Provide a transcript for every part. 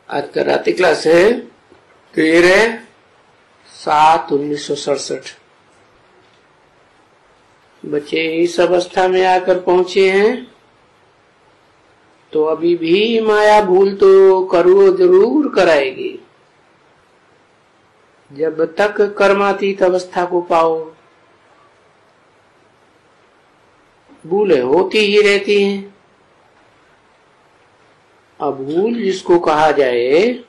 आज का रात्रि क्लास है 13/7/1967। बच्चे इस अवस्था में आकर पहुंचे हैं तो अभी भी माया भूल तो करो जरूर कराएगी। जब तक कर्मातीत अवस्था को पाओ भूलें होती ही रहती हैं। अभूल जिसको कहा जाए,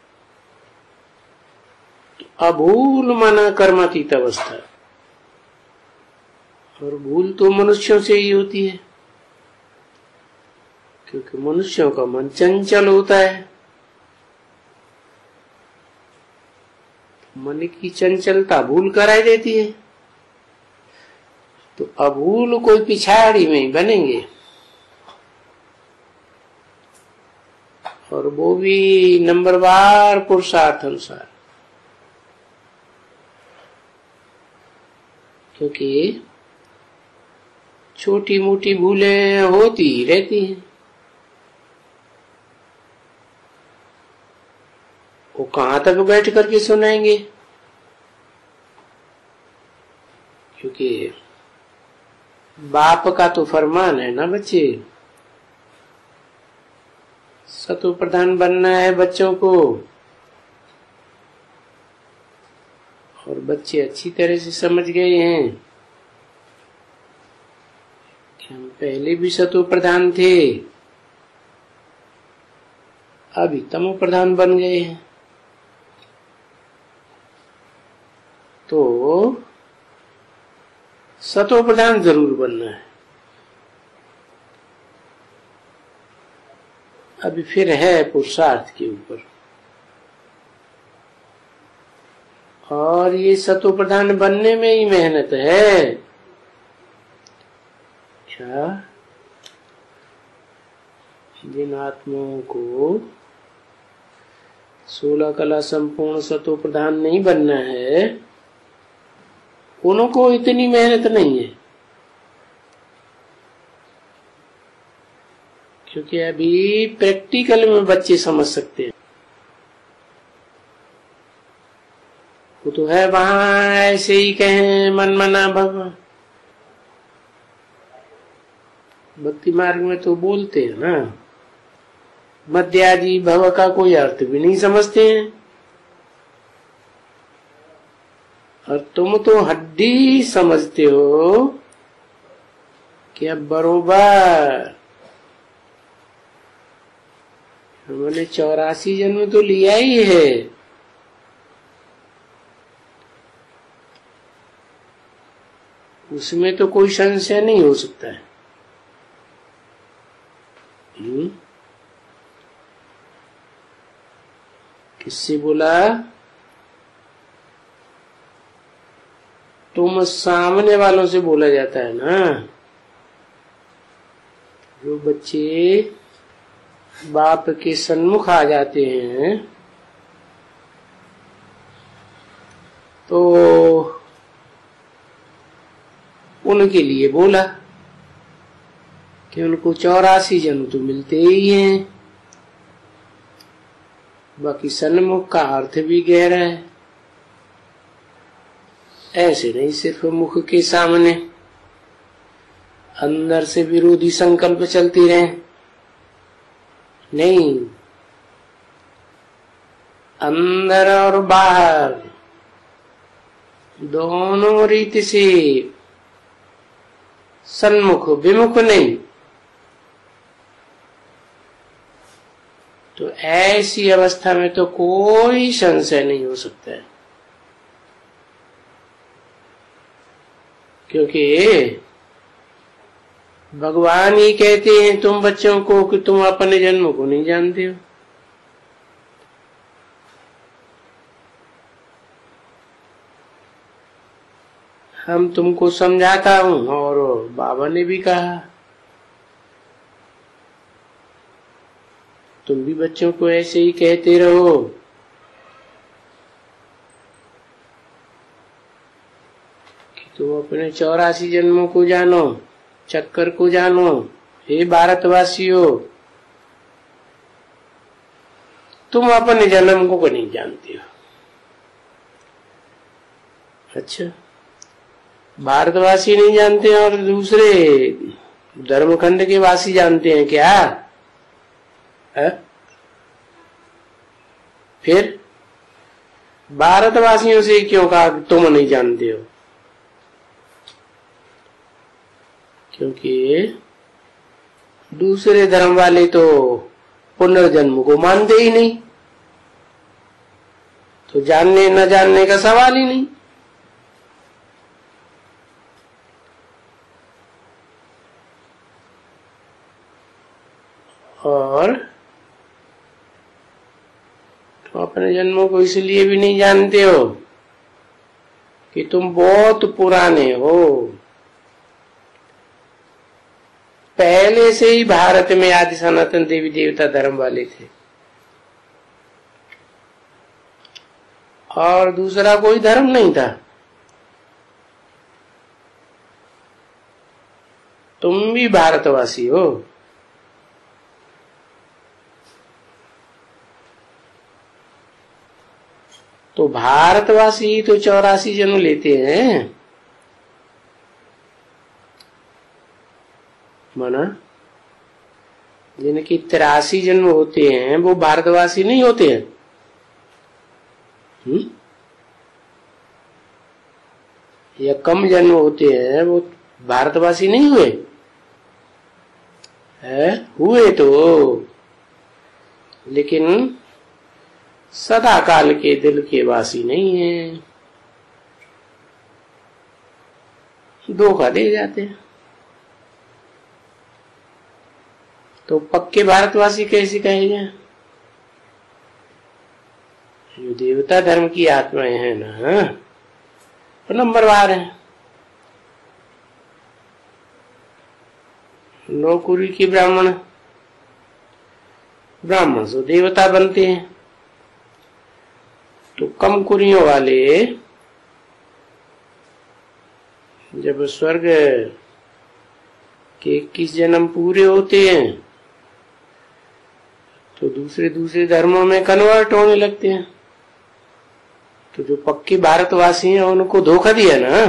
अभूल माना कर्मातीत अवस्था, और भूल तो मनुष्यों से ही होती है, क्योंकि मनुष्यों का मन चंचल होता है। मन की चंचलता भूल कराई देती है, तो अभूल कोई पिछाड़ी में बनेंगे, और वो भी नंबरवार पुरुषार्थ अनुसार। क्योंकि छोटी मोटी भूलें होती ही रहती हैं। वो कहां तक बैठ करके सुनाएंगे, क्योंकि बाप का तो फरमान है ना बच्चे, सतो प्रधान बनना है बच्चों को। और बच्चे अच्छी तरह से समझ गए हैं कि हम पहले भी सतो प्रधान थे, अभी तमो प्रधान बन गए हैं। तो सतो प्रधान जरूर बनना है। अभी फिर है पुरुषार्थ के ऊपर, और ये सतो प्रधान बनने में ही मेहनत है। क्या जिन आत्माओं को 16 कला संपूर्ण सतो प्रधान नहीं बनना है, उनको इतनी मेहनत नहीं है, क्योंकि अभी प्रैक्टिकल में बच्चे समझ सकते हैं। वो तो है वहां ऐसे ही कहें मन मना भव, भक्ति मार्ग में तो बोलते हैं ना, मध्याजी भव का कोई अर्थ भी नहीं समझते हैं। और तुम तो हड्डी समझते हो कि अब बरोबर हमने 84 जन्म तो लिया ही है। उसमें तो कोई संशय नहीं हो सकता है। किससे बोला? तुम सामने वालों से बोला जाता है ना। जो बच्चे बाप के सन्मुख आ जाते हैं तो उनके लिए बोला कि उनको 84 जन्म तो मिलते ही हैं। बाकी सन्मुख का अर्थ भी गहरा है, ऐसे नहीं सिर्फ मुख के सामने अंदर से विरोधी संकल्प चलती रहे। नहीं, अंदर और बाहर दोनों रीति से, सन्मुख विमुख नहीं। तो ऐसी अवस्था में तो कोई संशय नहीं हो सकता है, क्योंकि भगवान ही कहते हैं तुम बच्चों को कि तुम अपने जन्म को नहीं जानते हो। हम तुमको समझाता हूं, और बाबा ने भी कहा तुम भी बच्चों को ऐसे ही कहते रहो। कि तुम अपने 84 जन्मों को जानो, चक्कर को जानो। हे भारतवासियों, तुम अपने जन्म को नहीं जानते हो। अच्छा, भारतवासी नहीं जानते और दूसरे धर्मखंड के वासी जानते हैं क्या? है? फिर भारतवासियों से क्यों कहा तुम नहीं जानते हो? क्योंकि दूसरे धर्म वाले तो पुनर्जन्म को मानते ही नहीं, तो जानने न जानने का सवाल ही नहीं। और तुम अपने जन्मों को इसलिए भी नहीं जानते हो कि तुम बहुत पुराने हो, पहले से ही भारत में आदि सनातन देवी देवता धर्म वाले थे और दूसरा कोई धर्म नहीं था। तुम भी भारतवासी हो, तो भारतवासी तो 84 जन्म लेते हैं माना, जिनकी 83 जन्म होते हैं वो भारतवासी नहीं होते हैं। या कम जन्म होते हैं वो भारतवासी नहीं हुए हुए तो, लेकिन सदा काल के दिल के वासी नहीं है, धोखा दे जाते हैं। तो पक्के भारतवासी कैसे कहे जाए? जो देवता धर्म की आत्माएं हैं ना, तो नंबरवार है। नौकुरी के ब्राह्मण से देवता बनते हैं, तो कम कुरियों वाले जब स्वर्ग के 21 जन्म पूरे होते हैं तो दूसरे धर्मों में कन्वर्ट होने लगते हैं। तो जो पक्के भारतवासी हैं उनको धोखा दिया ना।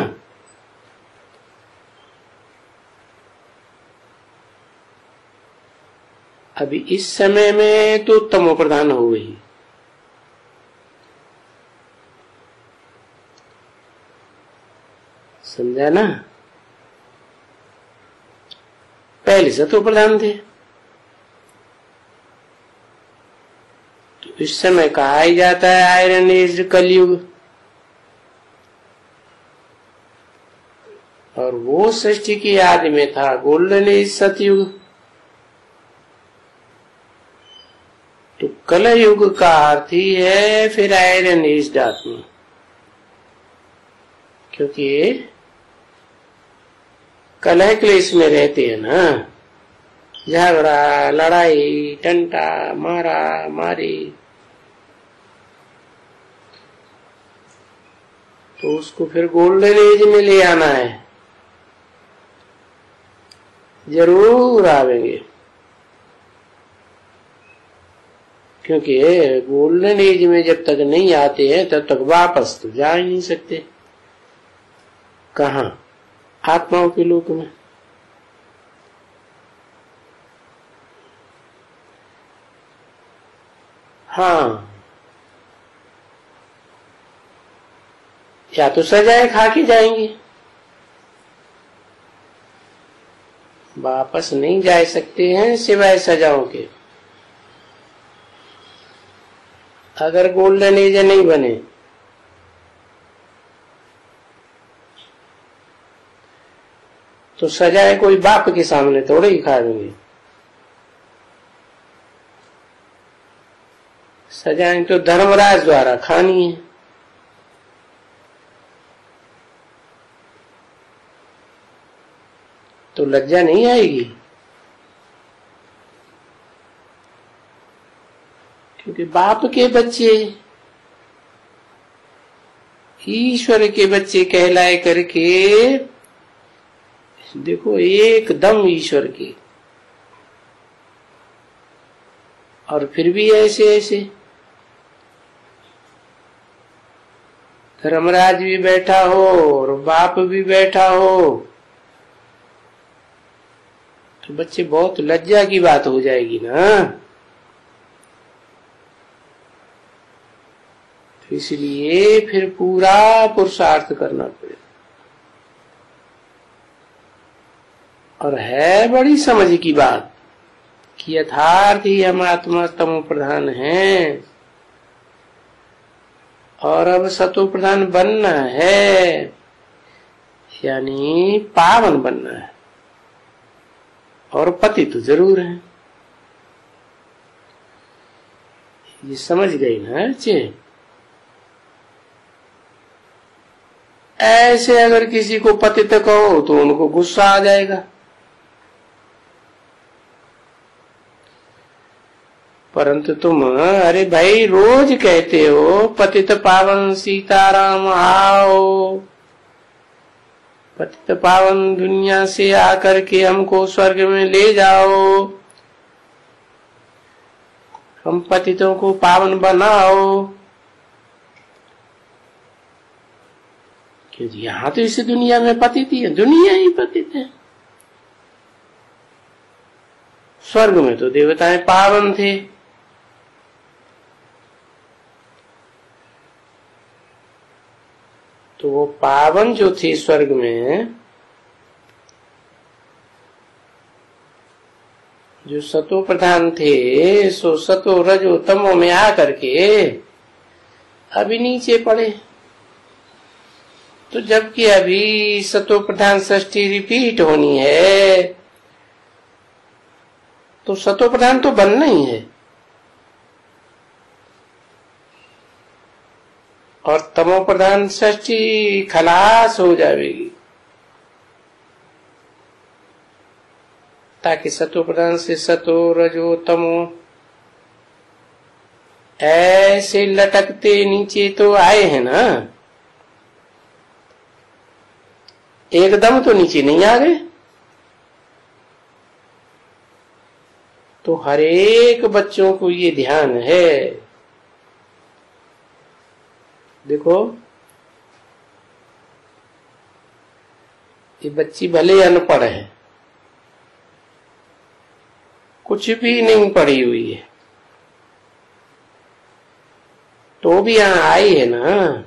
अभी इस समय में तो तमो प्रधान हो गई, समझा ना? पहले सतो प्रधान थे, तो इस समय कहा ही जाता है आयरन एज कलयुग, और वो सृष्टि की आदि में था गोल्डन एज सतयुग। तो कलयुग का अर्थ ही है फिर आयरन एज आत्मा, क्योंकि कलह क्लेश में रहते हैं ना, झगड़ा लड़ाई टंटा मारा मारी, तो उसको फिर गोल्डन एज में ले आना है। जरूर आवेंगे, क्योंकि गोल्डन एज में जब तक नहीं आते हैं तब तक वापस तो जा ही नहीं सकते। कहाँ? आत्माओं के लोक में। हाँ, या तो सजाए खा के जाएंगे, वापस नहीं जा सकते हैं सिवाय सजाओं के। अगर गोल्डन एज नहीं बने तो सजाए कोई बाप के सामने थोड़े ही खाएंगे। सजाएं तो धर्मराज द्वारा खानी है। तो लज्जा नहीं आएगी, क्योंकि बाप के बच्चे ईश्वर के बच्चे कहलाए करके देखो एकदम ईश्वर की, और फिर भी ऐसे ऐसे धर्मराज भी बैठा हो और बाप भी बैठा हो तो बच्चे बहुत लज्जा की बात हो जाएगी ना। तो इसलिए फिर पूरा पुरुषार्थ करना पड़ेगा। और है बड़ी समझ की बात कि यथार्थ ही हम आत्मा तमो प्रधान हैं और अब सतो प्रधान बनना है, यानी पावन बनना है। और पति तो जरूर है। ये समझ गई ना बच्चे। ऐसे अगर किसी को पतित कहो तो उनको गुस्सा आ जाएगा। परंतु तुम अरे भाई रोज कहते हो पतित पावन सीताराम आओ, पतित पावन दुनिया से आकर के हमको स्वर्ग में ले जाओ, हम पतितों को पावन बनाओ। क्योंकि यहाँ तो इस दुनिया में पतित ही है, दुनिया ही पतित है। स्वर्ग में तो देवताएं पावन थे। तो वो पावन जो थे स्वर्ग में, जो सतो प्रधान थे, सो सतो रजो तमो में आकर के अभी नीचे पड़े। तो जबकि अभी सतो प्रधान षष्ठी रिपीट होनी है तो सतो प्रधान तो बनना ही है और तमो प्रधान षष्ठी खलास हो जाएगी, ताकि सतो प्रधान से सतो रजो तमो ऐसे लटकते नीचे तो आए हैं ना, एकदम तो नीचे नहीं आ गए। तो हर एक बच्चों को ये ध्यान है। देखो ये बच्ची भले अनपढ़ है, कुछ भी नहीं पढ़ी हुई है, तो भी यहां आई है ना।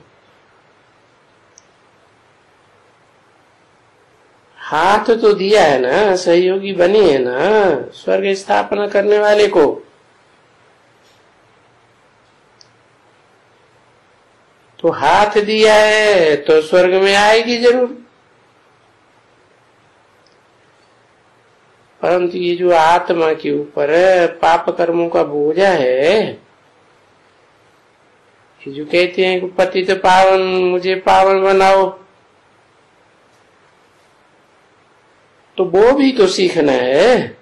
हाथ तो दिया है ना, सहयोगी बनी है ना स्वर्ग स्थापना करने वाले को। तो हाथ दिया है तो स्वर्ग में आएगी जरूर। परंतु ये जो आत्मा के ऊपर पाप कर्मों का बोझा है, ये जो कहते हैं कि पतित पावन मुझे पावन बनाओ, तो वो भी तो सीखना है।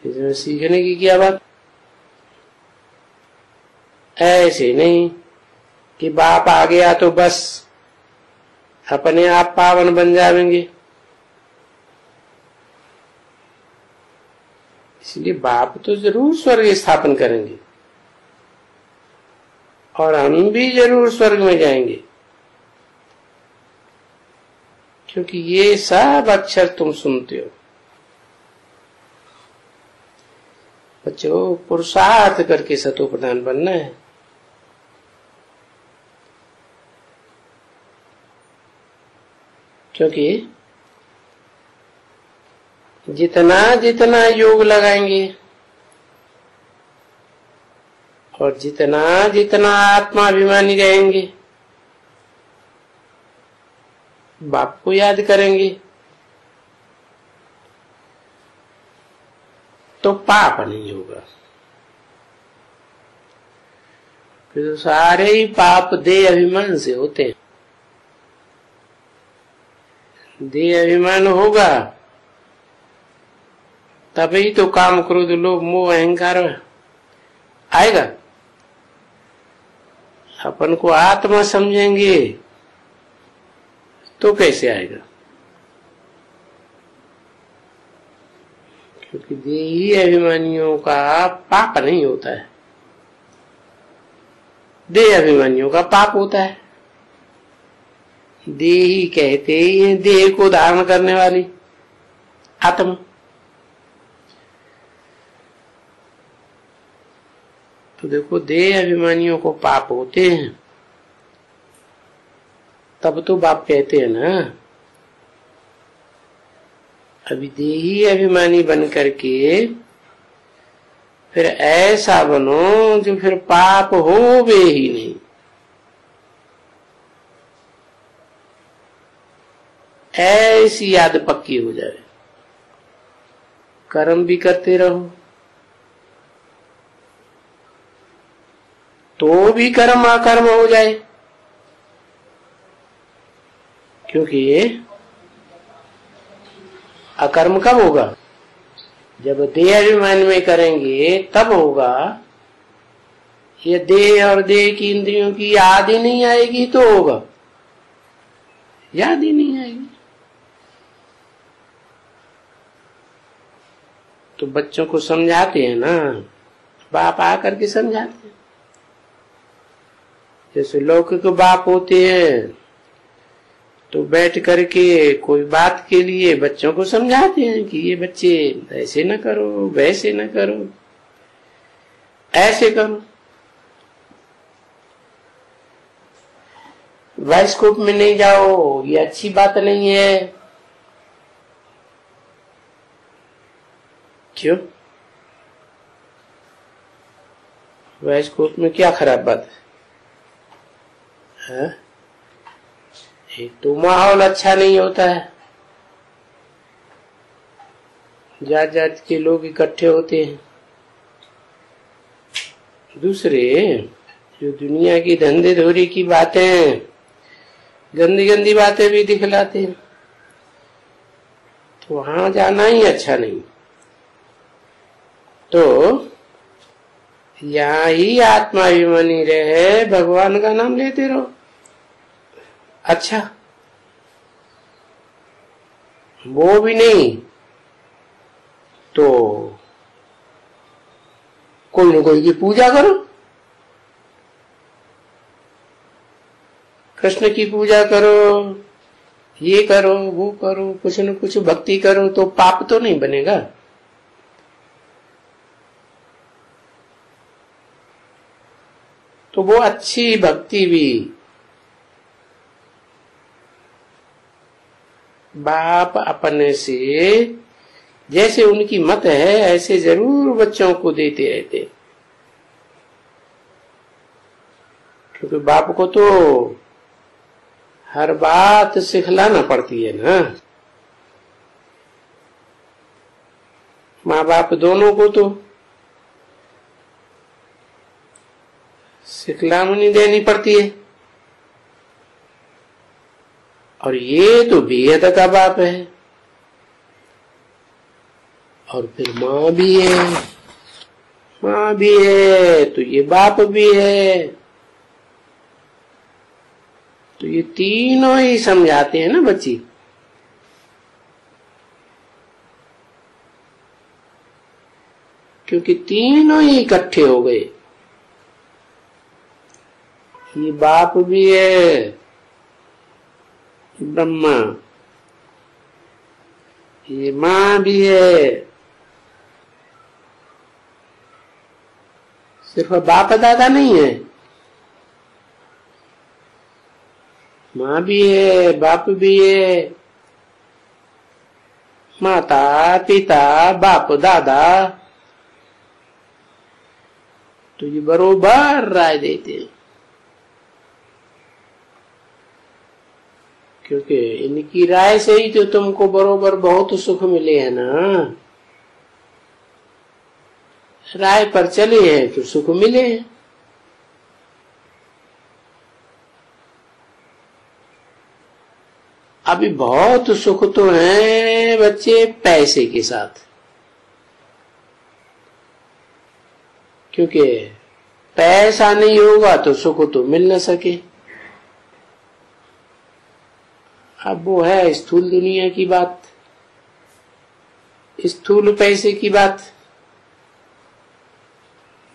इसमें सीखने की क्या बात। ऐसे नहीं कि बाप आ गया तो बस अपने आप पावन बन जाएंगे। इसलिए बाप तो जरूर स्वर्ग स्थापन करेंगे और हम भी जरूर स्वर्ग में जाएंगे, क्योंकि ये सब अक्षर तुम सुनते हो। बच्चों पुरुषार्थ करके सतो प्रधान बनना है। क्योंकि जितना जितना योग लगाएंगे और जितना जितना आत्माभिमानी रहेंगे, बाप को याद करेंगे, तो पाप नहीं होगा। फिर तो सारे ही पाप देह अभिमान से होते हैं। देह अभिमान होगा तभी तो काम क्रोध लोभ मोह अहंकार आएगा। अपन को आत्मा समझेंगे तो कैसे आएगा। क्योंकि देही अभिमानियों का पाप नहीं होता है, देह अभिमानियों का पाप होता है। देही कहते ही है देह को धारण करने वाली आत्मा। तो देखो, देह अभिमानियों को पाप होते हैं, तब तो बाप कहते हैं ना। अभी देही अभिमानी बन करके फिर ऐसा बनो जो फिर पाप होवे ही नहीं। ऐसी याद पक्की हो जाए, कर्म भी करते रहो तो भी कर्म अकर्म हो जाए। क्योंकि अकर्म कब होगा? जब देह अभिमान में करेंगे तब होगा। ये देह और देह की इंद्रियों की याद ही नहीं आएगी तो होगा, याद ही नहीं आएगी। तो बच्चों को समझाते हैं ना, बाप आकर के समझाते हैं। जैसे लौकिक बाप होते हैं तो बैठ करके कोई बात के लिए बच्चों को समझाते हैं कि ये बच्चे ऐसे न करो, वैसे न करो, ऐसे करो। बाइस्कोप में नहीं जाओ, ये अच्छी बात नहीं है। क्यों? बाइस्कोप में क्या खराब बात है? एक तो माहौल अच्छा नहीं होता है, जात जात के लोग इकट्ठे होते हैं। दूसरे जो दुनिया की धंधे धोरी की बातें, गंदी गंदी बातें भी दिखलाते हैं, तो वहां जाना ही अच्छा नहीं। तो यहाँ ही आत्माभिमानी रहे, भगवान का नाम लेते रहो। अच्छा, वो भी नहीं तो कोई न कोई की पूजा करो, कृष्ण की पूजा करो, ये करो, वो करो, कुछ न कुछ भक्ति करो, तो पाप तो नहीं बनेगा। तो वो अच्छी भक्ति भी बाप अपने से जैसे उनकी मत है ऐसे जरूर बच्चों को देते रहते, क्योंकि बाप को तो हर बात सिखलाना पड़ती है ना। माँ बाप दोनों को तो सिखलानी देनी पड़ती है। और ये तो बेहद का बाप है, और फिर माँ भी है, माँ भी है तो ये बाप भी है। तो ये तीनों ही समझाते हैं ना बच्ची। क्योंकि तीनों ही इकट्ठे हो गए, ये बाप भी है ब्रह्मा, ये माँ भी है। सिर्फ बाप दादा नहीं है, माँ भी है, बाप भी है, माता पिता बाप दादा। तो ये बरोबर राय देते हैं, क्योंकि इनकी राय से ही तो तुमको बरोबर बहुत सुख मिले है ना। राय पर चले हैं तो सुख मिले हैं। अभी बहुत सुख तो है बच्चे पैसे के साथ, क्योंकि पैसा नहीं होगा तो सुख तो मिल न सके। अब वो है स्थूल दुनिया की बात, स्थूल पैसे की बात,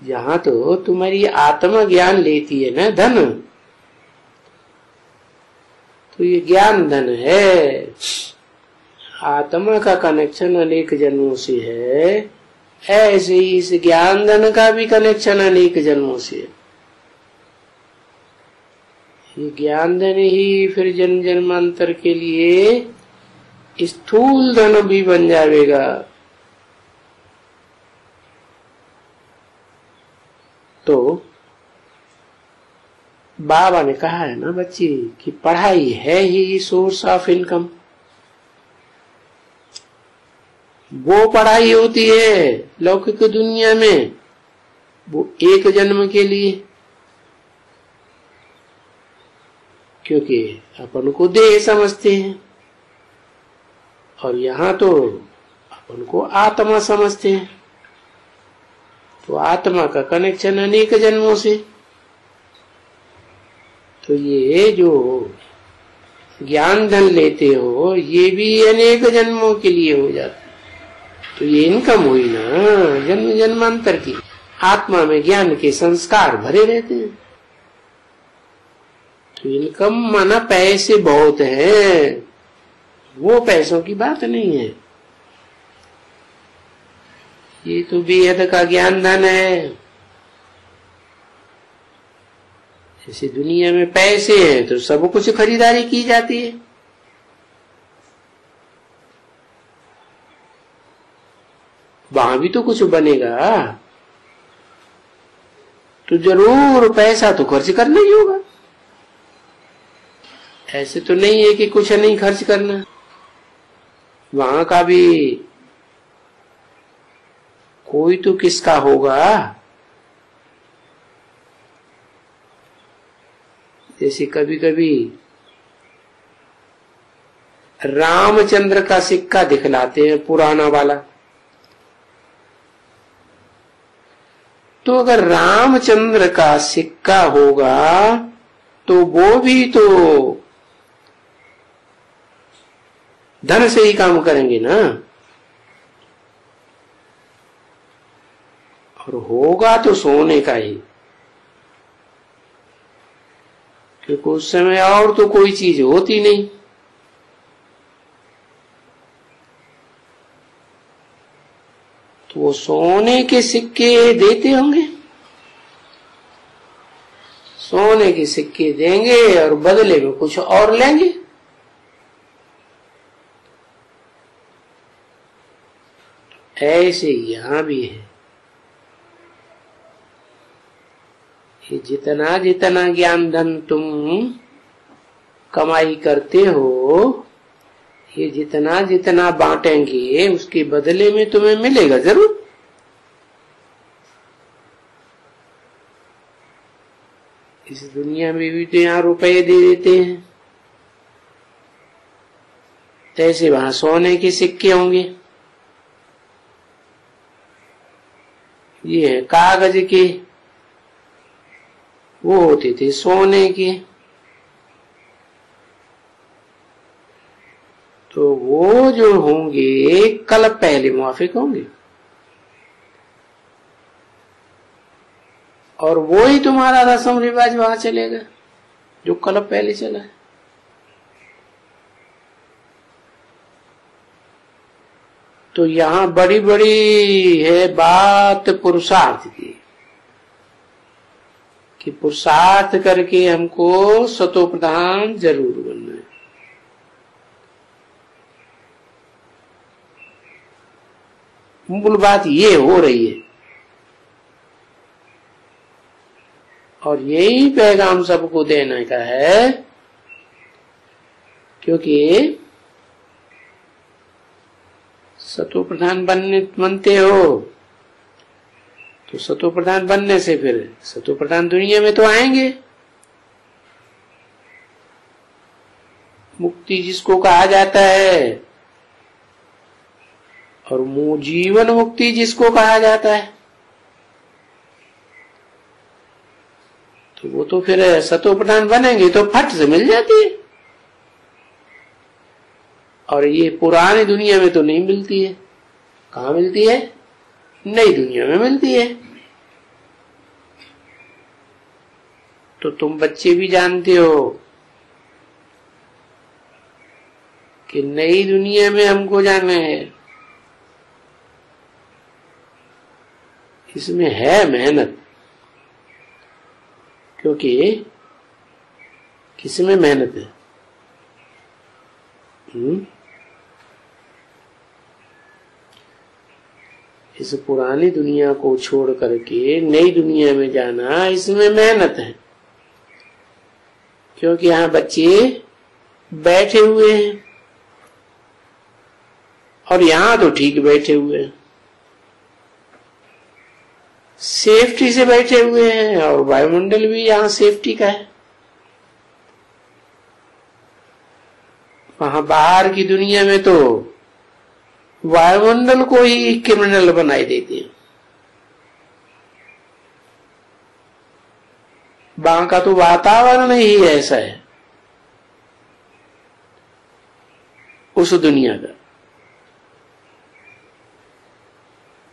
यहाँ तो तुम्हारी आत्मा ज्ञान लेती है ना धन, तो ये ज्ञान धन है। आत्मा का कनेक्शन अनेक जन्मों से है, ऐसे ही इस ज्ञान धन का भी कनेक्शन अनेक जन्मों से है। ये ज्ञान धन ही फिर जन्म जन्मांतर के लिए स्थूल धन भी बन जाएगा। तो बाबा ने कहा है ना बच्ची कि पढ़ाई है ही सोर्स ऑफ इनकम। वो पढ़ाई होती है लौकिक दुनिया में, वो एक जन्म के लिए, क्योंकि अपन को देह समझते हैं, और यहाँ तो अपन को आत्मा समझते हैं। तो आत्मा का कनेक्शन अनेक जन्मों से, तो ये जो ज्ञान धन लेते हो ये भी अनेक जन्मों के लिए हो जाता है। तो ये इनकम हुई ना जन्म जन्मांतर की। आत्मा में ज्ञान के संस्कार भरे रहते हैं। तो इनकम माना पैसे बहुत हैं, वो पैसों की बात नहीं है। ये तो बेहद का ज्ञान धन है। जैसे दुनिया में पैसे हैं तो सब कुछ खरीदारी की जाती है। वहां भी तो कुछ बनेगा, तो जरूर पैसा तो खर्च करना ही होगा। ऐसे तो नहीं है कि कुछ नहीं खर्च करना। वहां का भी कोई तो किसका होगा। जैसे कभी कभी रामचंद्र का सिक्का दिखलाते हैं पुराना वाला, तो अगर रामचंद्र का सिक्का होगा तो वो भी तो धन से ही काम करेंगे ना। और होगा तो सोने का ही, क्योंकि उस समय और तो कोई चीज होती नहीं। तो वो सोने के सिक्के देते होंगे, सोने के सिक्के देंगे और बदले में कुछ और लेंगे। ऐसे यहां भी है। ये जितना जितना ज्ञान धन तुम कमाई करते हो, ये जितना जितना बांटेंगे उसके बदले में तुम्हें मिलेगा जरूर। इस दुनिया में भी तो यहाँ रुपए दे देते हैं, ऐसे वहां सोने के सिक्के होंगे। ये है कागज के, वो होते थे सोने के। तो वो जो होंगे कल पहले मुआफिक होंगे, और वो ही तुम्हारा रस्म रिवाज वहां चलेगा जो कल पहले चला है। तो यहाँ बड़ी बड़ी है बात पुरुषार्थ की, कि पुरुषार्थ करके हमको सतो प्रधान जरूर बनना है। मूल बात ये हो रही है, और यही पैगाम सबको देने का है। क्योंकि सतो प्रधान बनते हो तो सतो प्रधान बनने से फिर सतो प्रधान दुनिया में तो आएंगे। मुक्ति जिसको कहा जाता है, और जीवन मुक्ति जिसको कहा जाता है, तो वो तो फिर सतो प्रधान बनेंगे तो फट से मिल जाती है। और ये पुरानी दुनिया में तो नहीं मिलती है। कहाँ मिलती है? नई दुनिया में मिलती है। तो तुम बच्चे भी जानते हो कि नई दुनिया में हमको जाना है। इसमें है मेहनत, क्योंकि किसमें मेहनत है? इस पुरानी दुनिया को छोड़ करके नई दुनिया में जाना, इसमें मेहनत है। क्योंकि यहाँ बच्चे बैठे हुए हैं और यहाँ तो ठीक बैठे हुए हैं, सेफ्टी से बैठे हुए हैं, और वायुमंडल भी यहाँ सेफ्टी का है। वहां बाहर की दुनिया में तो वायुमंडल को ही क्रिमिनल बनाई देते हैं। वहां का तो वातावरण ही ऐसा है उस दुनिया का,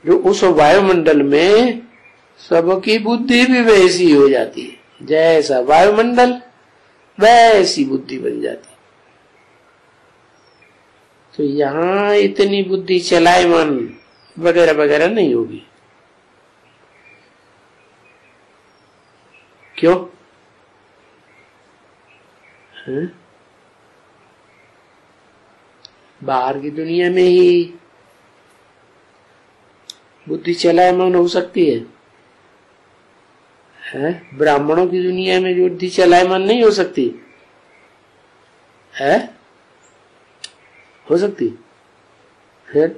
जो उस वायुमंडल में सबकी बुद्धि भी वैसी हो जाती है। जैसा वायुमंडल वैसी बुद्धि बन जाती है। तो यहाँ इतनी बुद्धि चलायमान वगैरह वगैरह नहीं होगी। क्यों? है? बाहर की दुनिया में ही बुद्धि चलायमान हो सकती है। ब्राह्मणों की दुनिया में बुद्धि चलायमान नहीं हो सकती है? हो सकती? फिर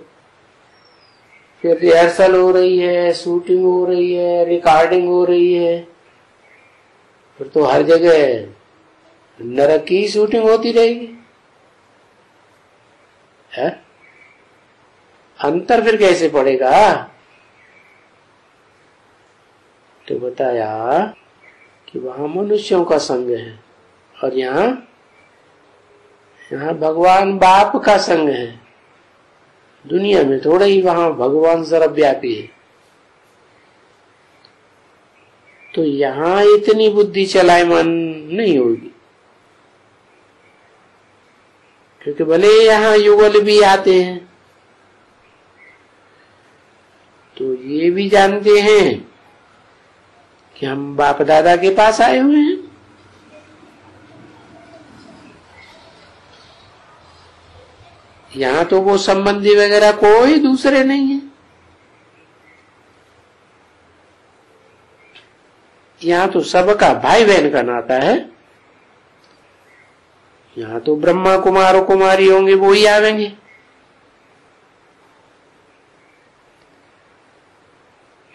रिहर्सल हो रही है, शूटिंग हो रही है, रिकॉर्डिंग हो रही है, फिर तो हर जगह नरक की शूटिंग होती रहेगी। है? अंतर फिर कैसे पड़ेगा? तो बताया कि वहां मनुष्यों का संग है और यहाँ भगवान बाप का संग है। दुनिया में थोड़ा ही वहां भगवान सर्वव्यापी है। तो यहाँ इतनी बुद्धि चलायमान नहीं होगी, क्योंकि भले यहाँ युगल भी आते हैं तो ये भी जानते हैं कि हम बाप दादा के पास आए हुए हैं। यहाँ तो वो संबंधी वगैरह कोई दूसरे नहीं है। यहाँ तो सबका भाई बहन का नाता है। यहाँ तो ब्रह्मा कुमार और कुमारी होंगे, वो ही आवेंगे।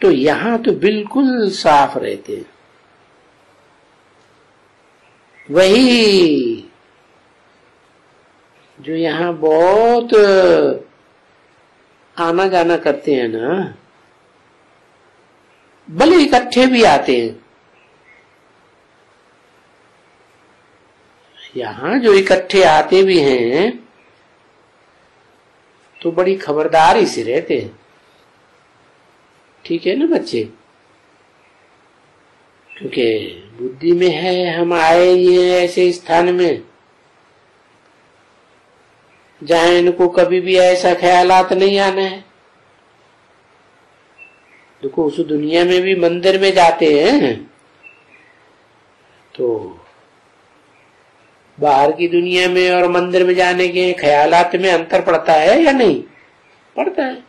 तो यहाँ तो बिल्कुल साफ रहते हैं। वही जो यहाँ बहुत आना जाना करते हैं ना, भले इकट्ठे भी आते हैं, यहाँ जो इकट्ठे आते भी हैं तो बड़ी खबरदारी से रहते हैं। ठीक है ना बच्चे? क्योंकि बुद्धि में है हम आए ये ऐसे स्थान में जहां इनको कभी भी ऐसा ख्यालात नहीं आना है। देखो उस दुनिया में भी मंदिर में जाते हैं तो बाहर की दुनिया में और मंदिर में जाने के ख्यालात में अंतर पड़ता है या नहीं? पड़ता है।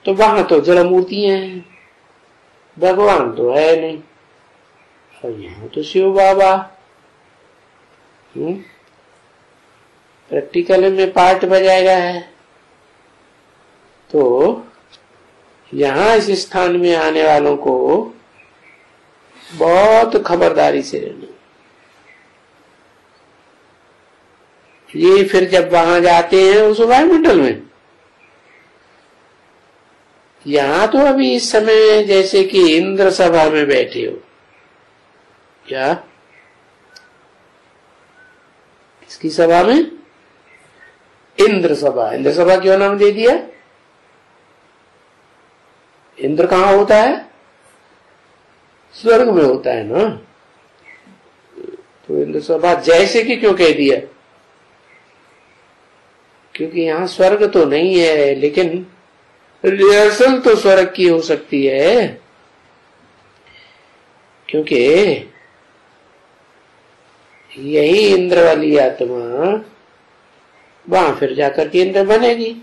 तो वहां तो जड़ मूर्तियां हैं, भगवान तो है नहीं, और यहाँ तो शिव बाबा। प्रैक्टिकल में पार्ट बजाएगा है। तो यहाँ इस स्थान में आने वालों को बहुत खबरदारी से रहना। ये फिर जब वहां जाते हैं उस वायुमंडल में, यहाँ तो अभी इस समय जैसे कि इंद्र सभा में बैठे हो। क्या? किसकी सभा में? इंद्र सभा। इंद्र सभा क्यों नाम दे दिया? इंद्र कहाँ होता है? स्वर्ग में होता है ना। तो इंद्र सभा जैसे कि क्यों कह दिया? क्योंकि यहाँ स्वर्ग तो नहीं है, लेकिन रिहर्सल तो स्वर्ग की हो सकती है, क्योंकि यही इंद्र वाली आत्मा वहां फिर जाकर के इंद्र बनेगी।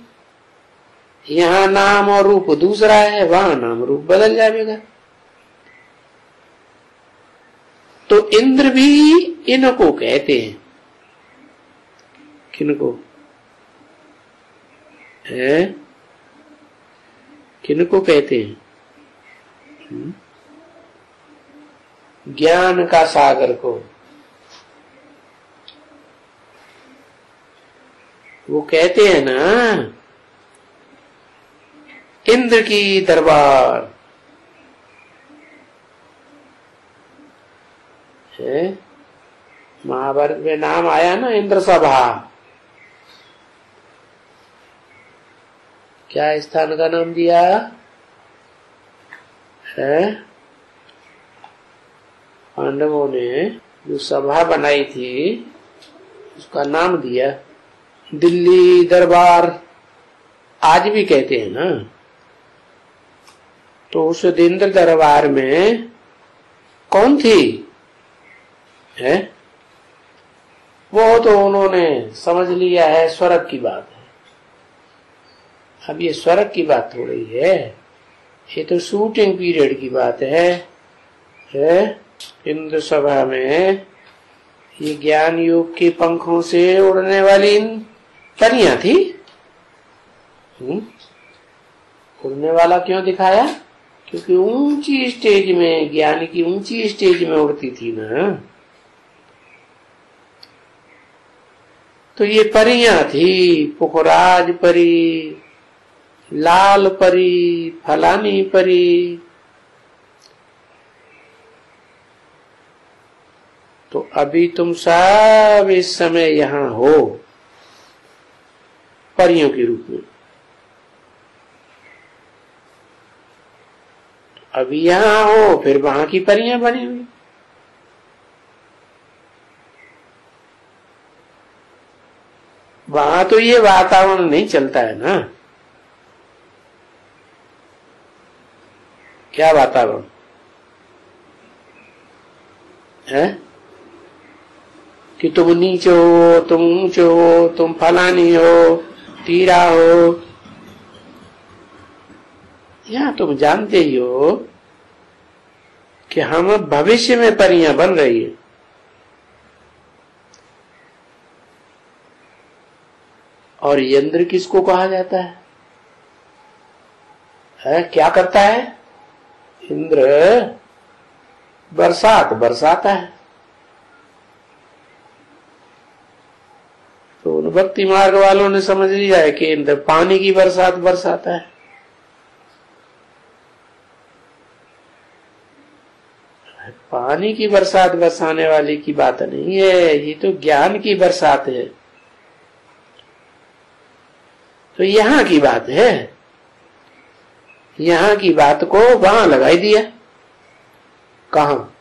यहाँ नाम और रूप दूसरा है, वहां नाम रूप बदल जाएगा। तो इंद्र भी इनको कहते हैं। किनको है? किनको कहते हैं? ज्ञान का सागर को। वो कहते हैं ना, इंद्र की दरबार है। महाभारत में नाम आया ना, इंद्र सभा। क्या स्थान का नाम दिया है? पांडवों ने जो सभा बनाई थी उसका नाम दिया दिल्ली दरबार। आज भी कहते हैं ना। तो उस इंद्र दरबार में कौन थी है? वो तो उन्होंने समझ लिया है स्वर्ग की बात है। अब ये स्वर्ग की बात हो रही है, ये तो शूटिंग पीरियड की बात है? इंद्र सभा में ये ज्ञान योग के पंखों से उड़ने वाली परियां थी। उड़ने वाला क्यों दिखाया? क्योंकि ऊंची स्टेज में, ज्ञान की ऊंची स्टेज में उड़ती थी ना। तो ये परियां थी, पुखराज परी, लाल परी, फलानी परी। तो अभी तुम सब इस समय यहां हो परियों के रूप में। अभी यहां हो, फिर वहां की परियां बनी हुई। वहां तो ये वातावरण नहीं चलता है ना। क्या वातावरण है? कि तुम नीचे हो, तुम ऊंचे हो, तुम फलानी हो, तीरा हो। यहां तुम जानते ही हो कि हम भविष्य में परियां बन रही है। और इंद्र किसको कहा जाता है? क्या करता है इंद्र? बरसात बरसाता है। तो उन भक्ति मार्ग वालों ने समझ लिया है कि इंद्र पानी की बरसात बरसाता है। पानी की बरसात बरसाने वाली की बात नहीं है, ये तो ज्ञान की बरसात है। तो यहां की बात है। यहां की बात को वहां लगाई दिया। कहा?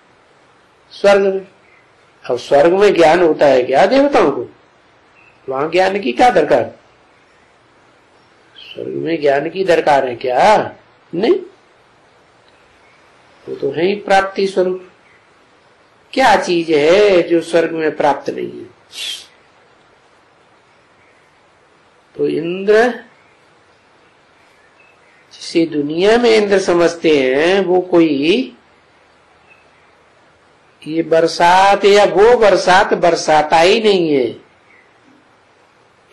स्वर्ग में। अब स्वर्ग में ज्ञान होता है क्या देवताओं को? वहां ज्ञान की क्या दरकार? स्वर्ग में ज्ञान की दरकार है क्या? नहीं, वो तो है ही प्राप्ति स्वरूप। क्या चीज है जो स्वर्ग में प्राप्त नहीं है? तो इंद्र जिसे दुनिया में इंद्र समझते हैं, वो कोई ये बरसात या वो बरसात बरसाता ही नहीं है।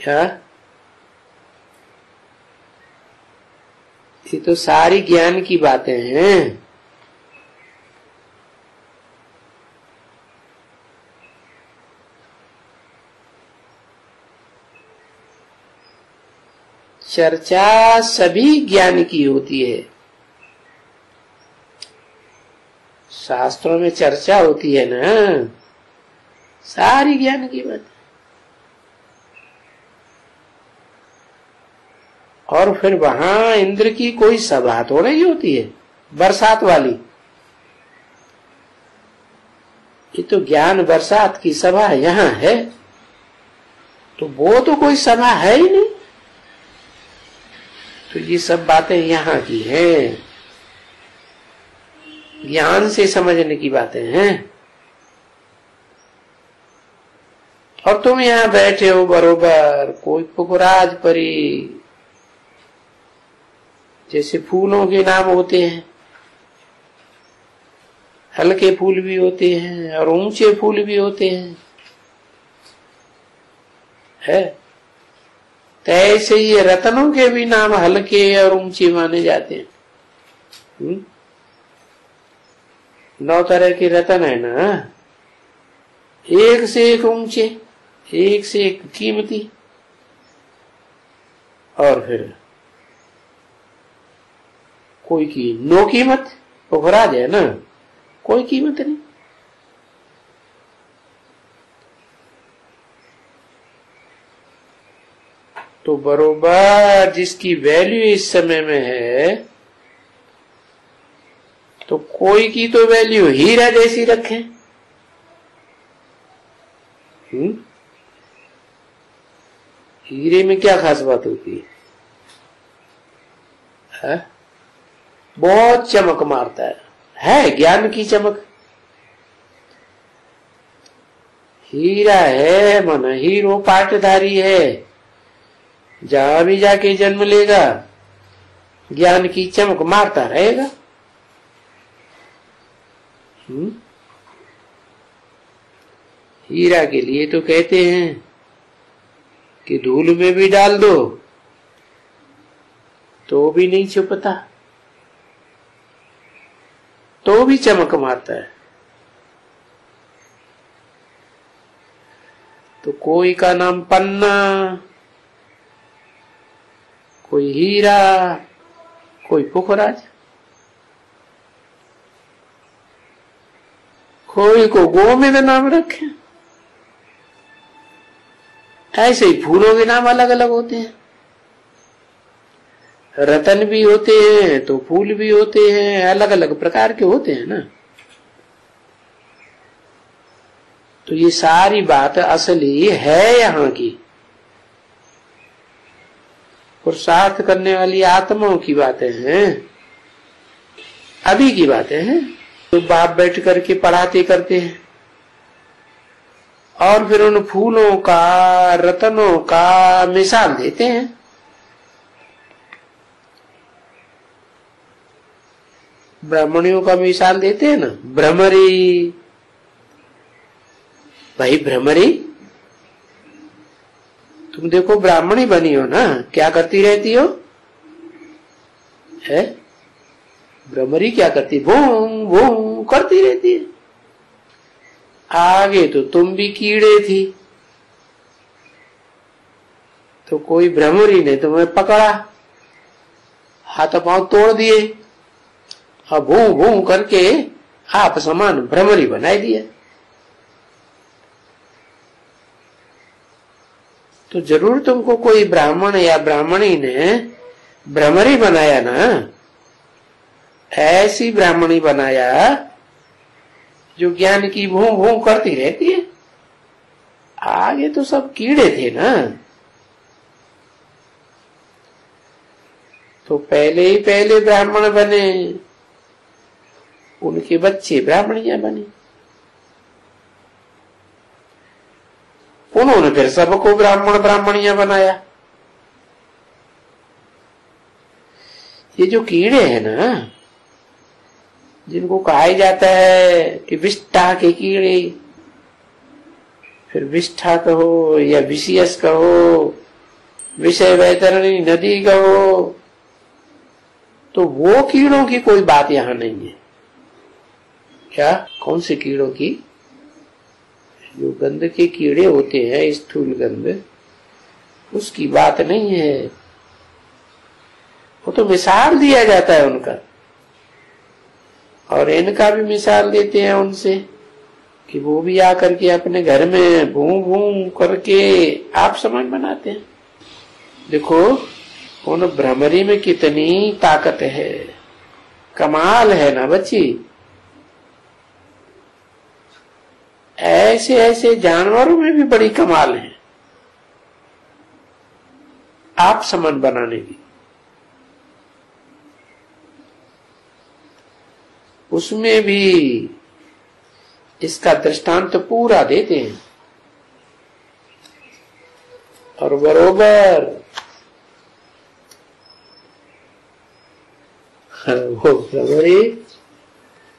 क्या? ये तो सारी ज्ञान की बातें हैं। चर्चा सभी ज्ञान की होती है। शास्त्रों में चर्चा होती है ना, सारी ज्ञान की बात। और फिर वहां इंद्र की कोई सभा थोड़ी ही होती है बरसात वाली। ये तो ज्ञान बरसात की सभा यहाँ है, तो वो तो कोई सभा है ही नहीं। तो ये सब बातें यहाँ की हैं, ज्ञान से समझने की बातें हैं। और तुम यहाँ बैठे हो बरोबर, कोई पुखराज परी, जैसे फूलों के नाम होते हैं, हल्के फूल भी होते हैं और ऊंचे फूल भी होते हैं, है तो ऐसे ही रत्नों के भी नाम हल्के और ऊंचे माने जाते हैं। 9 तरह के रत्न है ना, एक से एक ऊंचे, एक से एक कीमती। और फिर कोई की नो कीमत, पुखराज है ना, कोई कीमत नहीं। तो बरोबर जिसकी वैल्यू इस समय में है, तो कोई की तो वैल्यू हीरा जैसी रखें। हीरे में क्या खास बात होती है? बहुत चमक मारता है ज्ञान की चमक। हीरा है मन हीरो पाटधारी है, जहां भी जाके जन्म लेगा ज्ञान की चमक मारता रहेगा। हीरा के लिए तो कहते हैं कि धूल में भी डाल दो तो भी नहीं छुपता, तो भी चमक मारता है। तो कोई का नाम पन्ना, कोई हीरा, कोई पुखराज, कोई को गोविंद नाम रखे। ऐसे ही फूलों के नाम अलग अलग होते हैं। रतन भी होते हैं तो फूल भी होते हैं, अलग अलग प्रकार के होते हैं ना। तो ये सारी बात असली है यहाँ की, पुरुषार्थ करने वाली आत्माओं की बातें हैं, अभी की बातें हैं। तो बाप बैठ करके पढ़ाते करते हैं और फिर उन फूलों का, रत्नों का मिसाल देते हैं। ब्राह्मणियों का मिसाल देते हैं ना, भ्रमरी। भाई भ्रमरी, तुम देखो ब्राह्मणी बनी हो ना, क्या करती रहती हो? है भ्रमरी क्या करती? भूं भूं करती रहती है। आगे तो तुम भी कीड़े थी, तो कोई भ्रमरी ने तुम्हें पकड़ा, हाथ पांव तोड़ दिए और भूं भूं करके आप समान भ्रमरी बनाई दिया। तो जरूर तुमको कोई ब्राह्मण या ब्राह्मणी ने भ्रमरी बनाया ना, ऐसी ब्राह्मणी बनाया जो ज्ञान की भूं भूं करती रहती है। आगे तो सब कीड़े थे ना, तो पहले ही पहले ब्राह्मण बने, उनके बच्चे ब्राह्मणियां बने। उन्होंने फिर सबको ब्राह्मण ब्राह्मणियां बनाया। ये जो कीड़े हैं ना, जिनको कहा जाता है कि विष्ठा के कीड़े, फिर विष्ठा कहो या विषयस कहो, विषय वैतरणी नदी कहो, तो वो कीड़ों की कोई बात यहां नहीं है। क्या? कौन से कीड़ों की? जो गंध के कीड़े होते हैं, स्थूल गंध, उसकी बात नहीं है। वो तो मिसाल दिया जाता है उनका, और इनका भी मिसाल देते हैं उनसे कि वो भी आकर के अपने घर में भूं भूं करके आप समान बनाते हैं। देखो उन भ्रमरी में कितनी ताकत है, कमाल है ना बच्ची। ऐसे ऐसे जानवरों में भी बड़ी कमाल है आप समन बनाने की। उसमें भी इसका दृष्टांत पूरा देते हैं और बरोबर वो बड़ी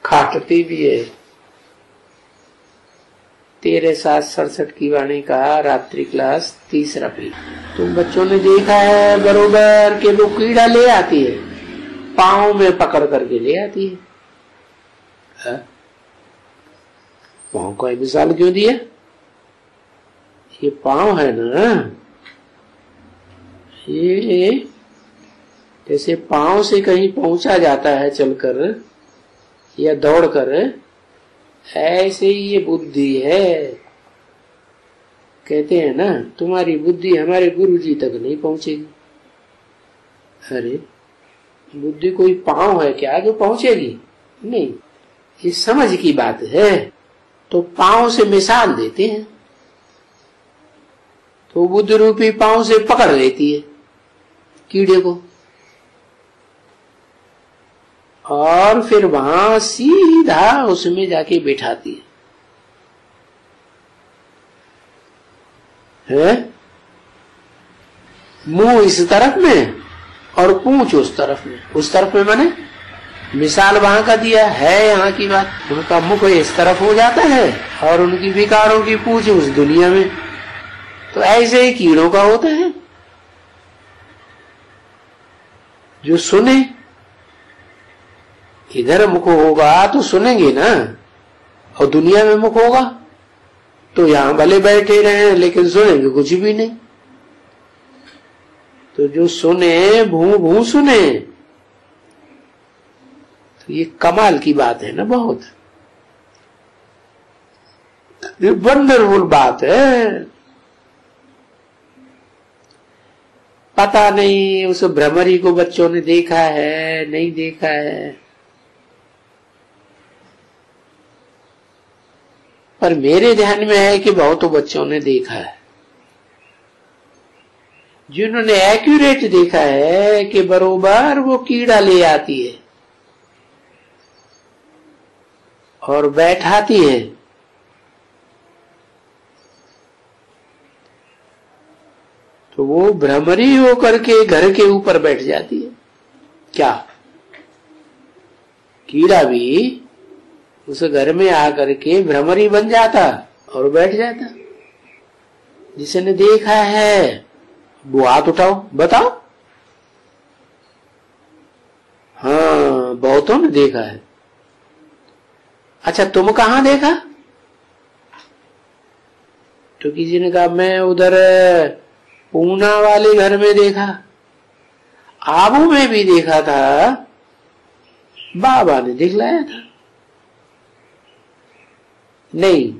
खाटती भी है। 13/7/67 की वाणी का रात्रि क्लास 3रा पेज। तुम बच्चों ने देखा है बरोबर के वो कीड़ा ले आती है, पांव में पकड़ करके ले आती है। पांव का मिसाल क्यों दिया? ये पांव है ना, ये जैसे पांव से कहीं पहुंचा जाता है चलकर या दौड़कर, ऐसे ही ये बुद्धि है। कहते हैं ना तुम्हारी बुद्धि हमारे गुरुजी तक नहीं पहुंचेगी। अरे बुद्धि कोई पांव है क्या जो पहुंचेगी? नहीं, ये समझ की बात है। तो पांव से मिसाल देते हैं तो बुद्धि रूपी पांव से पकड़ लेती है कीड़े को और फिर वहां सीधा उसमें जाके बैठाती है। मुंह इस तरफ में और पूंछ उस तरफ में। उस तरफ में मैंने मिसाल वहां का दिया है, यहाँ की बात। उनका मुख इस तरफ हो जाता है और उनकी विकारों की पूंछ उस दुनिया में। तो ऐसे ही कीड़ों का होता है। जो सुने, इधर मुख होगा तो सुनेंगे ना, और दुनिया में मुख होगा तो यहां भले बैठे रहे लेकिन सुनेंगे कुछ भी नहीं। तो जो सुने भू भू सुने, तो ये कमाल की बात है ना, बहुत वंडरफुल बात है। पता नहीं उस भ्रमरी को बच्चों ने देखा है नहीं देखा है, पर मेरे ध्यान में है कि बहुत बच्चों ने देखा है। जिन्होंने एक्यूरेट देखा है कि बरोबर वो कीड़ा ले आती है और बैठाती है, तो वो भ्रमरी होकर के घर के ऊपर बैठ जाती है। क्या कीड़ा भी उस घर में आकर के भ्रमरी बन जाता और बैठ जाता? जिसने देखा है वो हाथ उठाओ, बताओ। हाँ, बहुतों ने देखा है। अच्छा, तुम कहां देखा? तो किसी ने कहा मैं उधर पूना वाले घर में देखा, आबू में भी देखा था, बाबा ने दिखलाया था। नहीं,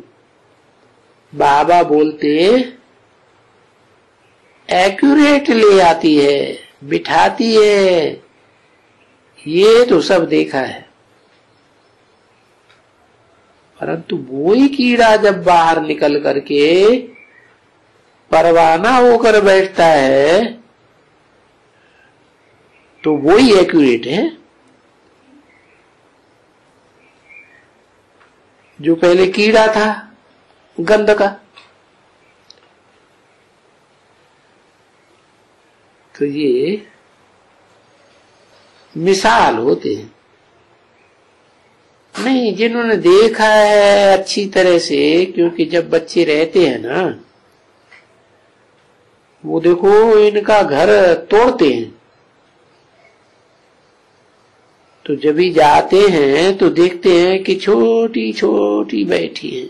बाबा बोलते एक्यूरेट ले आती है, बिठाती है, ये तो सब देखा है। परंतु वही कीड़ा जब बाहर निकल करके परवाना होकर बैठता है तो वही एक्यूरेट है जो पहले कीड़ा था गंध का। तो ये मिसाल होते हैं। नहीं, जिन्होंने देखा है अच्छी तरह से, क्योंकि जब बच्चे रहते हैं ना, वो देखो इनका घर तोड़ते हैं, तो जब भी जाते हैं तो देखते हैं कि छोटी छोटी बैठी है।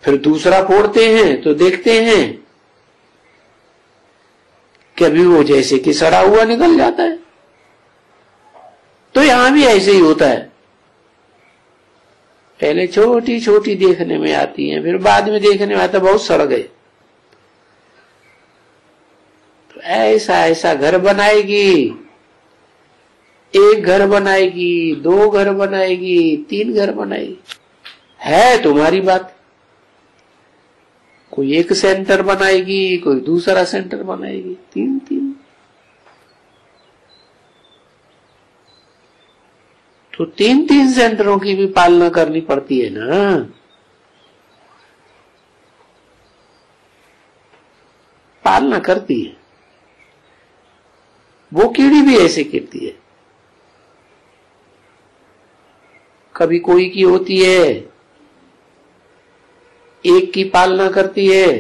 फिर दूसरा फोड़ते हैं तो देखते हैं कि अभी वो जैसे कि सड़ा हुआ निकल जाता है। तो यहां भी ऐसे ही होता है, पहले छोटी छोटी देखने में आती हैं, फिर बाद में देखने में आता बहुत सड़ गए। ऐसा ऐसा घर बनाएगी, एक घर बनाएगी, 2 घर बनाएगी, 3 घर बनाएगी। है तुम्हारी बात। कोई एक सेंटर बनाएगी, कोई दूसरा सेंटर बनाएगी, 3-3। तो 3-3 सेंटरों की भी पालना करनी पड़ती है ना। पालना करती है। वो कीड़ी भी ऐसे करती है। कभी कोई की होती है, एक की पालना करती है,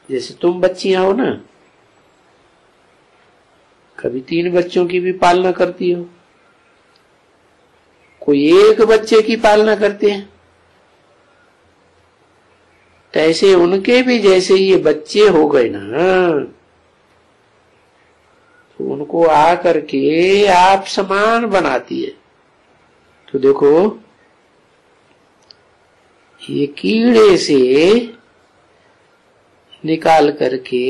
जैसे तुम बच्चियां हो ना, कभी 3 बच्चों की भी पालना करती हो, कोई एक बच्चे की पालना करते हैं। तो ऐसे उनके भी जैसे ये बच्चे हो गए ना, तो उनको आकर के आप समान बनाती है। तो देखो, ये कीड़े से निकाल करके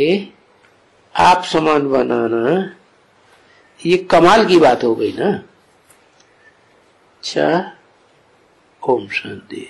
आप समान बनाना, ये कमाल की बात हो गई ना। अच्छा, ओम शांति।